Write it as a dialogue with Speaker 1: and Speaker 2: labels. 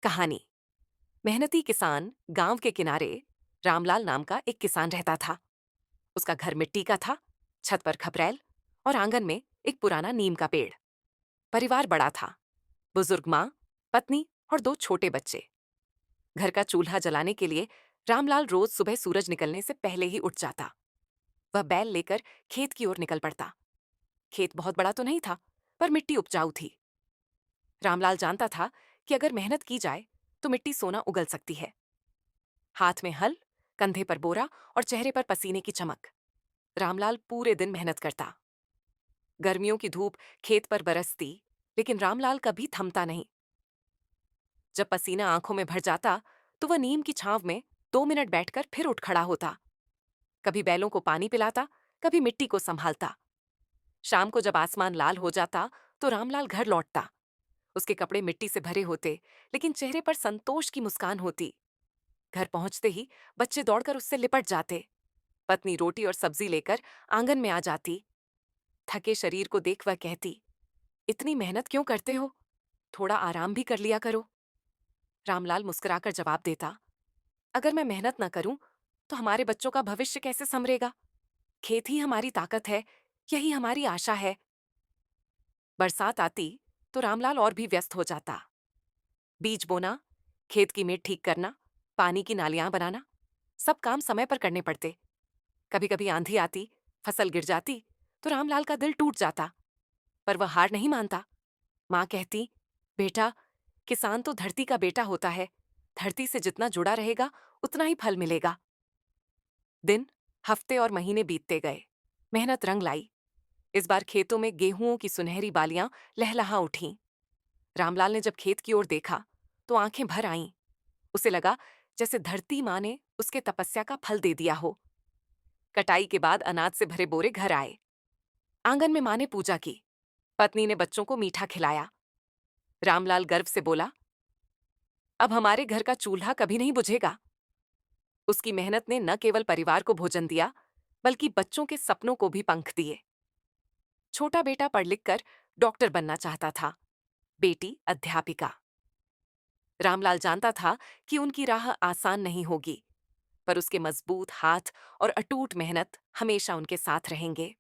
Speaker 1: कहानी। मेहनती किसान गांव के किनारे रामलाल नाम का एक किसान रहता था। उसका घर मिट्टी का था, छत पर खपरैल और आंगन में एक पुराना नीम का पेड़। परिवार बड़ा था, बुजुर्ग माँ, पत्नी और दो छोटे बच्चे। घर का चूल्हा जलाने के लिए रामलाल रोज सुबह सूरज निकलने से पहले ही उठ जाता। वह बैल लेकर खेत की ओर निकल पड़ता। खेत बहुत बड़ा तो नहीं था, पर मिट्टी उपजाऊ थी। रामलाल जानता था कि अगर मेहनत की जाए तो मिट्टी सोना उगल सकती है। हाथ में हल, कंधे पर बोरा और चेहरे पर पसीने की चमक। रामलाल पूरे दिन मेहनत करता। गर्मियों की धूप खेत पर बरसती, लेकिन रामलाल कभी थमता नहीं। जब पसीना आंखों में भर जाता तो वह नीम की छांव में 2 मिनट बैठकर फिर उठ खड़ा होता। कभी बैलों को पानी पिलाता, कभी मिट्टी को संभालता। शाम को जब आसमान लाल हो जाता तो रामलाल घर लौटता। उसके कपड़े मिट्टी से भरे होते, लेकिन चेहरे पर संतोष की मुस्कान होती। घर पहुंचते ही बच्चे दौड़कर उससे लिपट जाते। पत्नी रोटी और सब्जी लेकर आंगन में आ जाती। थके शरीर को देख वह कहती, इतनी मेहनत क्यों करते हो? थोड़ा आराम भी कर लिया करो। रामलाल मुस्कुराकर जवाब देता, अगर मैं मेहनत न करूं तो हमारे बच्चों का भविष्य कैसे संवरेगा? खेत ही हमारी ताकत है, यही हमारी आशा है। बरसात आती तो रामलाल और भी व्यस्त हो जाता। बीज बोना, खेत की मेड़ ठीक करना, पानी की नालियां बनाना, सब काम समय पर करने पड़ते। कभी कभी आंधी आती, फसल गिर जाती तो रामलाल का दिल टूट जाता, पर वह हार नहीं मानता। माँ कहती, बेटा, किसान तो धरती का बेटा होता है। धरती से जितना जुड़ा रहेगा उतना ही फल मिलेगा। दिन, हफ्ते और महीने बीतते गए। मेहनत रंग लाई। इस बार खेतों में गेहूंओं की सुनहरी बालियां लहलहा उठीं। रामलाल ने जब खेत की ओर देखा तो आंखें भर आईं। उसे लगा जैसे धरती माँ ने उसके तपस्या का फल दे दिया हो। कटाई के बाद अनाज से भरे बोरे घर आए। आंगन में माँ ने पूजा की। पत्नी ने बच्चों को मीठा खिलाया। रामलाल गर्व से बोला, अब हमारे घर का चूल्हा कभी नहीं बुझेगा। उसकी मेहनत ने न केवल परिवार को भोजन दिया, बल्कि बच्चों के सपनों को भी पंख दिए। छोटा बेटा पढ़ लिख कर डॉक्टर बनना चाहता था, बेटी अध्यापिका। रामलाल जानता था कि उनकी राह आसान नहीं होगी, पर उसके मजबूत हाथ और अटूट मेहनत हमेशा उनके साथ रहेंगे।